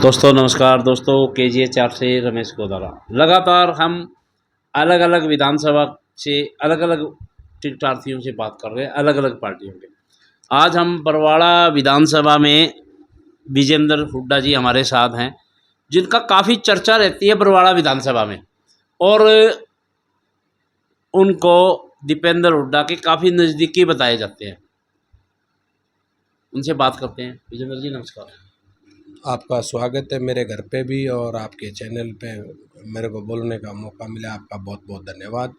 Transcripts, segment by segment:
दोस्तों नमस्कार। दोस्तों KGH से रमेश गोदारा। लगातार हम अलग अलग विधानसभा से अलग अलग टिकटार्थियों से बात कर रहे हैं, अलग अलग पार्टियों के। आज हम बरवाड़ा विधानसभा में विजेंद्र हुड्डा जी हमारे साथ हैं, जिनका काफ़ी चर्चा रहती है बरवाड़ा विधानसभा में, और उनको दीपेंद्र हुड्डा के काफ़ी नज़दीकी बताए जाते हैं। उनसे बात करते हैं। विजेंद्र जी नमस्कार। आपका स्वागत है मेरे घर पे भी, और आपके चैनल पे मेरे को बोलने का मौका मिला, आपका बहुत बहुत धन्यवाद।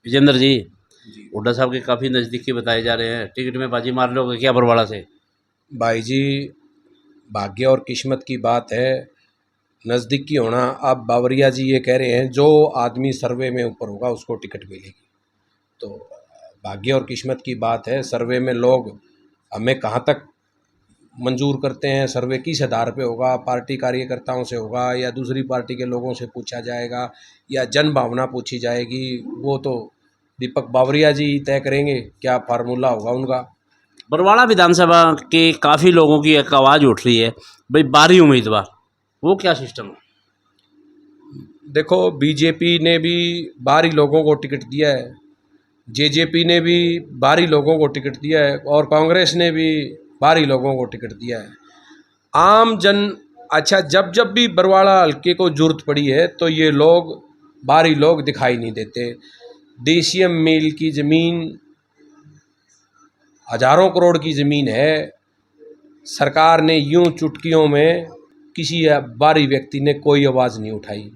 विजेंद्र जी, हुड्डा साहब के काफ़ी नज़दीकी बताए जा रहे हैं, टिकट में बाजी मार लोगे क्या बरवाड़ा से? भाई जी, भाग्य और किस्मत की बात है, नज़दीकी होना। अब बावरिया जी ये कह रहे हैं जो आदमी सर्वे में ऊपर होगा उसको टिकट मिलेगी, तो भाग्य और किस्मत की बात है। सर्वे में लोग हमें कहाँ तक मंजूर करते हैं, सर्वे किस आधार पे होगा, पार्टी कार्यकर्ताओं से होगा या दूसरी पार्टी के लोगों से पूछा जाएगा या जन भावना पूछी जाएगी, वो तो दीपक बावरिया जी तय करेंगे क्या फार्मूला होगा उनका। बरवाड़ा विधानसभा के काफ़ी लोगों की एक आवाज़ उठ रही है, भाई बाहरी उम्मीदवार, वो क्या सिस्टम है? देखो, बीजेपी ने भी बाहरी लोगों को टिकट दिया है, जेजेपी ने भी बाहरी लोगों को टिकट दिया है, और कांग्रेस ने भी बाहरी लोगों को टिकट दिया है। आम जन, अच्छा, जब जब भी बरवाड़ा हल्के को जरूरत पड़ी है तो ये लोग बाहरी लोग दिखाई नहीं देते। DCM मिल की ज़मीन हज़ारों करोड़ की ज़मीन है, सरकार ने यूं चुटकियों में किसी बाहरी व्यक्ति ने कोई आवाज़ नहीं उठाई।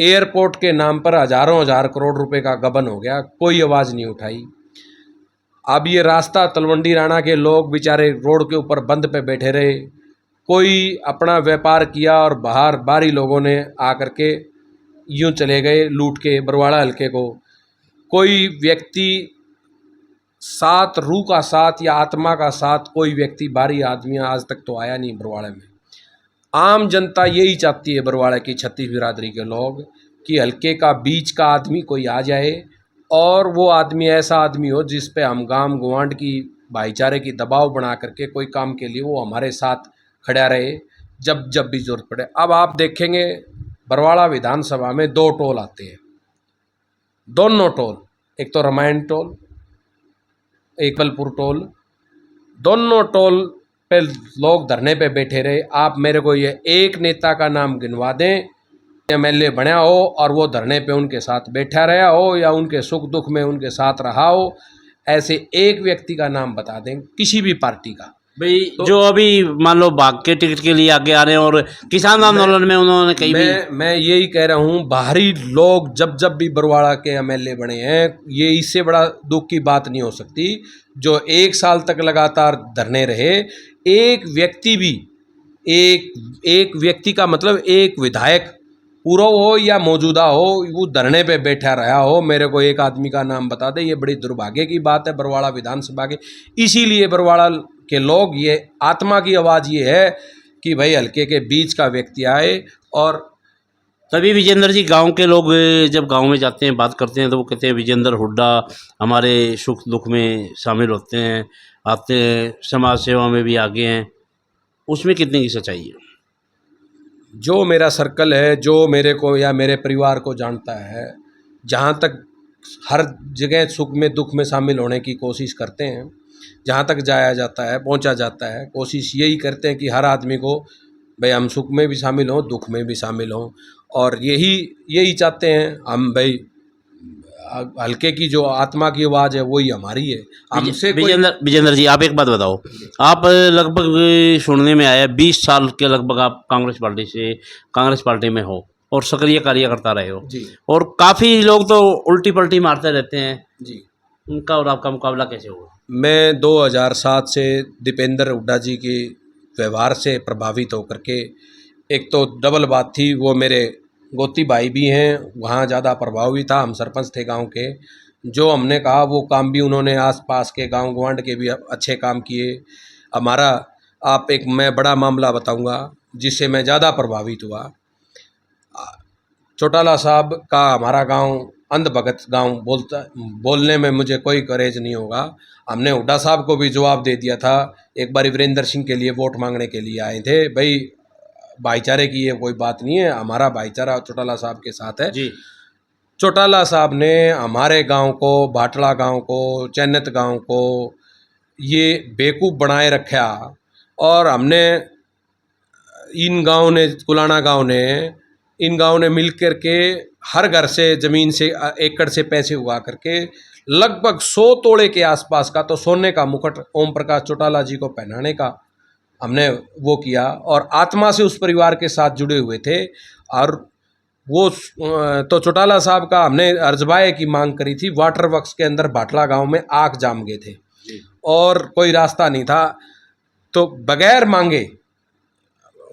एयरपोर्ट के नाम पर हज़ारों हज़ार करोड़ रुपए का गबन हो गया, कोई आवाज़ नहीं उठाई। अब ये रास्ता तलवंडी राणा के लोग बेचारे रोड के ऊपर बंद पे बैठे रहे, कोई अपना व्यापार किया और बाहर बाहरी लोगों ने आकर के यूं चले गए लूट के बरवाड़ा हल्के को। कोई व्यक्ति साथ, रूह का साथ या आत्मा का साथ, कोई व्यक्ति बाहरी आदमी आज तक तो आया नहीं बरवाड़े में। आम जनता यही चाहती है, बरवाड़ा की छत्तीस बिरादरी के लोग, कि हल्के का बीच का आदमी कोई आ जाए, और वो आदमी ऐसा आदमी हो जिस पे हम गांव गवांड की भाईचारे की दबाव बना करके कोई काम के लिए वो हमारे साथ खड़ा रहे जब जब भी जरूरत पड़े। अब आप देखेंगे बरवाड़ा विधानसभा में दो टोल आते हैं, दोनों टोल, एक तो रामायण टोल, एक बलपुर टोल, दोनों टोल पे लोग धरने पे बैठे रहे। आप मेरे को ये एक नेता का नाम गिनवा दें, MLA बना हो और वो धरने पे उनके साथ बैठा रहा हो या उनके सुख दुख में उनके साथ रहा हो, ऐसे एक व्यक्ति का नाम बता दें किसी भी पार्टी का। भाई तो जो अभी मान लो भाग के टिकट के लिए आगे आ रहे हैं, और किसान आंदोलन में उन्होंने कहीं भी, मैं यही कह रहा हूँ, बाहरी लोग जब जब भी बरवाड़ा के MLA बने हैं, ये इससे बड़ा दुख की बात नहीं हो सकती जो 1 साल तक लगातार धरने रहे। एक व्यक्ति भी, एक व्यक्ति का मतलब एक विधायक, पूर्व हो या मौजूदा हो, वो धरने पे बैठा रहा हो। मेरे को एक आदमी का नाम बता दे, ये बड़ी दुर्भाग्य की बात है बरवाड़ा विधानसभा के। इसीलिए बरवाड़ा के लोग, ये आत्मा की आवाज़ ये है कि भाई हल्के के बीच का व्यक्ति आए। और तभी विजेंद्र जी, गांव के लोग जब गांव में जाते हैं, बात करते हैं, तो वो कहते हैं विजेंद्र हुड्डा हमारे सुख दुख में शामिल होते हैं, आते हैं, समाज सेवा में भी आगे हैं। उसमें कितने की सच्चाई है? जो मेरा सर्कल है, जो मेरे को या मेरे परिवार को जानता है, जहाँ तक हर जगह सुख में दुख में शामिल होने की कोशिश करते हैं, जहाँ तक जाया जाता है पहुँचा जाता है। कोशिश यही करते हैं कि हर आदमी को भाई हम सुख में भी शामिल हों, दुख में भी शामिल हों, और यही चाहते हैं हम भाई। हल्के की जो आत्मा की आवाज़ है वही हमारी है। हमसे विजेंद्र जी, आप एक बात बताओ। आप लगभग सुनने में आया 20 साल के लगभग आप कांग्रेस पार्टी में हो और सक्रिय कार्यकर्ता रहे हो जी, और काफ़ी लोग तो उल्टी पलटी मारते रहते हैं जी। उनका और आपका मुकाबला कैसे हुआ? मैं 2007 से दीपेंद्र हुड्डा जी के व्यवहार से प्रभावित होकर के, एक तो डबल बात थी, वो मेरे गोती भाई भी हैं, वहाँ ज़्यादा प्रभावी था, हम सरपंच थे गांव के। जो हमने कहा वो काम भी उन्होंने आसपास के गांव गवांड के भी अच्छे काम किए। हमारा, आप एक मैं बड़ा मामला बताऊंगा जिससे मैं ज़्यादा प्रभावित हुआ। चौटाला साहब का हमारा गांव अंधभगत गांव बोलने में मुझे कोई करेज नहीं होगा। हमने हुड्डा साहब को भी जवाब दे दिया था। एक बार वीरेंद्र सिंह के लिए वोट मांगने के लिए आए थे, भाई भाईचारे की ये कोई बात नहीं है, हमारा भाईचारा चौटाला साहब के साथ है। जी चौटाला साहब ने हमारे गांव को, भाटला गांव को, चैनत गांव को ये बेवकूफ़ बनाए रखा, और हमने इन गांव ने, कुलाना गांव ने, इन गांव ने मिल कर के हर घर से ज़मीन से एकड़ से पैसे उगा करके लगभग 100 तोड़े के आसपास का तो सोने का मुकुट ओम प्रकाश चौटाला जी को पहनाने का हमने वो किया, और आत्मा से उस परिवार के साथ जुड़े हुए थे। और वो तो चौटाला साहब का हमने अर्जबाए की मांग करी थी। वाटर वर्क्स के अंदर भाटला गांव में आग जाम गए थे और कोई रास्ता नहीं था, तो बगैर मांगे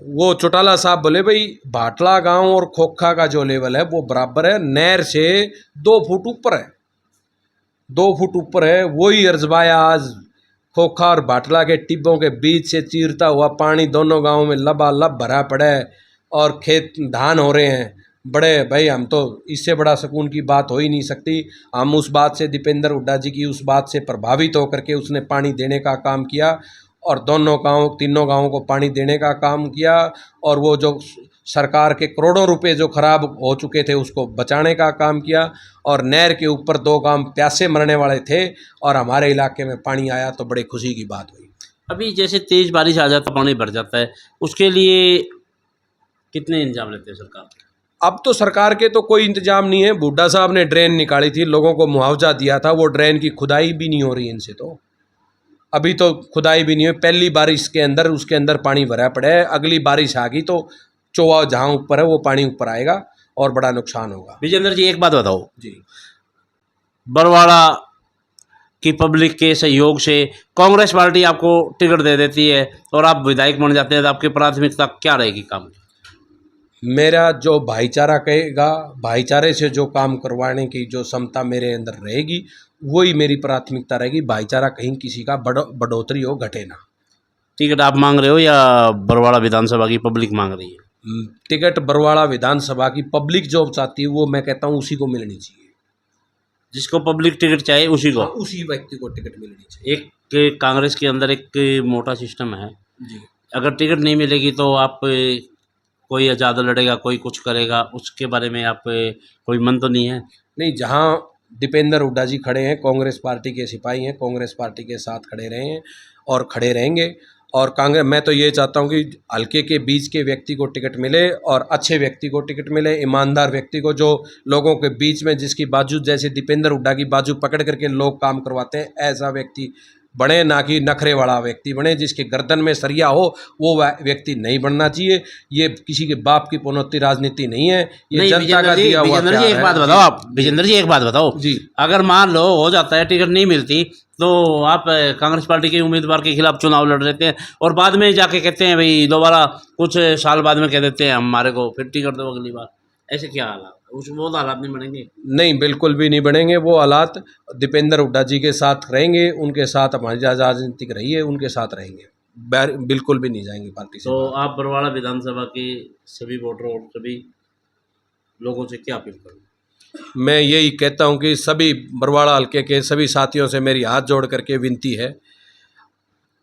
वो चौटाला साहब बोले भाई भाटला गांव और खोखा का जो लेवल है वो बराबर है, नहर से 2 फुट ऊपर है, 2 फुट ऊपर है। वही अर्जबाया आज खोखा और भाटला के टिब्बों के बीच से चीरता हुआ पानी दोनों गांवों में लबालब भरा पड़ा है, और खेत धान हो रहे हैं। बड़े भाई, हम तो इससे बड़ा सुकून की बात हो ही नहीं सकती। हम उस बात से, दीपेंद्र हुड्डा जी की उस बात से प्रभावित होकर के उसने पानी देने का काम किया, और दोनों गांव, तीनों गांवों को पानी देने का काम किया, और वो जो सरकार के करोड़ों रुपए जो खराब हो चुके थे उसको बचाने का काम किया। और नहर के ऊपर 2 गांव प्यासे मरने वाले थे और हमारे इलाके में पानी आया तो बड़े खुशी की बात हुई। अभी जैसे तेज़ बारिश आ जाता, पानी भर जाता है, उसके लिए कितने इंतजाम लेते हैं सरकार? अब तो सरकार के तो कोई इंतजाम नहीं है। हुड्डा साहब ने ड्रेन निकाली थी, लोगों को मुआवजा दिया था, वो ड्रेन की खुदाई भी नहीं हो रही इनसे, तो अभी तो खुदाई भी नहीं हुई। पहली बारिश के अंदर उसके अंदर पानी भरा पड़ा है, अगली बारिश आ गई तो चौवा जहाँ ऊपर है वो पानी ऊपर आएगा और बड़ा नुकसान होगा। विजेंद्र जी एक बात बताओ, जी, बरवाड़ा की पब्लिक के सहयोग से कांग्रेस पार्टी आपको टिकट दे देती है और आप विधायक बन जाते हैं, तो आपकी प्राथमिकता क्या रहेगी काम की? मेरा जो भाईचारा कहेगा, भाईचारे से जो काम करवाने की जो क्षमता मेरे अंदर रहेगी वही मेरी प्राथमिकता रहेगी। भाईचारा कहीं किसी का बढ़ोतरी हो, घटे ना। टिकट आप मांग रहे हो या बरवाड़ा विधानसभा की पब्लिक मांग रही है? टिकट बरवाड़ा विधानसभा की पब्लिक जो चाहती है वो मैं कहता हूँ उसी को मिलनी चाहिए। जिसको पब्लिक टिकट चाहिए उसी को, उसी व्यक्ति को टिकट मिलनी चाहिए। एक कांग्रेस के अंदर एक मोटा सिस्टम है, जी, अगर टिकट नहीं मिलेगी तो आप कोई ज़्यादा लड़ेगा, कोई कुछ करेगा, उसके बारे में आप कोई मन तो नहीं है? नहीं, जहाँ दीपेंद्र हुड्डा जी खड़े हैं, कांग्रेस पार्टी के सिपाही हैं, कांग्रेस पार्टी के साथ खड़े रहे हैं और खड़े रहेंगे। और कांग्रेस, मैं तो ये चाहता हूँ कि हल्के के बीच के व्यक्ति को टिकट मिले और अच्छे व्यक्ति को टिकट मिले, ईमानदार व्यक्ति को, जो लोगों के बीच में जिसकी बाजू, जैसे दीपेंद्र हुड्डा की बाजू पकड़ करके लोग काम करवाते हैं, ऐसा व्यक्ति बने, ना कि नखरे वाला व्यक्ति बने जिसके गर्दन में सरिया हो। वो व्यक्ति नहीं बनना चाहिए। ये किसी के बाप की पनौती राजनीति नहीं है, ये जनता का दिया हुआ प्यार है। एक बात बताओ आप, विजेंद्र जी एक बात बताओ जी, अगर मान लो हो जाता है, टिकट नहीं मिलती, तो आप कांग्रेस पार्टी के उम्मीदवार के खिलाफ चुनाव लड़ रहे थे और बाद में जाके कहते हैं भाई दोबारा कुछ साल बाद में कह देते हैं हमारे को फिर टिकट दो अगली बार, ऐसे क्या हालात? वो तो हालात नहीं बनेंगे? नहीं, बिल्कुल भी नहीं बनेंगे वो हालात। दीपेंद्र हुड्डा जी के साथ रहेंगे, उनके साथ हमारी राजनीतिक रही है, उनके साथ रहेंगे, बिल्कुल भी नहीं जाएंगे पार्टी से। तो आप बरवाड़ा विधानसभा के सभी वोटरों और सभी लोगों से क्या अपील करूँ? मैं यही कहता हूं कि सभी बरवाड़ा हल्के के सभी साथियों से मेरी हाथ जोड़ करके विनती है,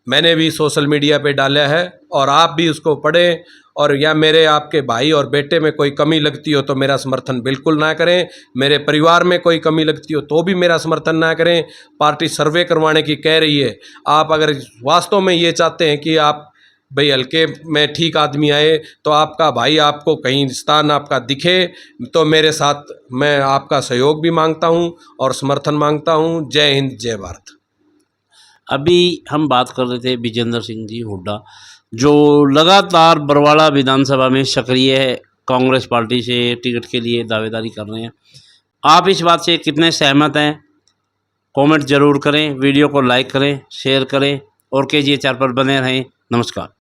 मैंने भी सोशल मीडिया पे डाला है और आप भी उसको पढ़ें, और या मेरे आपके भाई और बेटे में कोई कमी लगती हो तो मेरा समर्थन बिल्कुल ना करें, मेरे परिवार में कोई कमी लगती हो तो भी मेरा समर्थन ना करें। पार्टी सर्वे करवाने की कह रही है, आप अगर वास्तव में ये चाहते हैं कि आप भाई हल्के में ठीक आदमी आए, तो आपका भाई आपको कहीं स्थान आपका दिखे तो मेरे साथ, मैं आपका सहयोग भी मांगता हूं और समर्थन मांगता हूं। जय हिंद, जय भारत। अभी हम बात कर रहे थे विजेंद्र सिंह जी हुड्डा, जो लगातार बरवाड़ा विधानसभा में सक्रिय है, कांग्रेस पार्टी से टिकट के लिए दावेदारी कर रहे हैं। आप इस बात से कितने सहमत हैं? कमेंट ज़रूर करें, वीडियो को लाइक करें, शेयर करें और KGA 4 पर बने रहें। नमस्कार।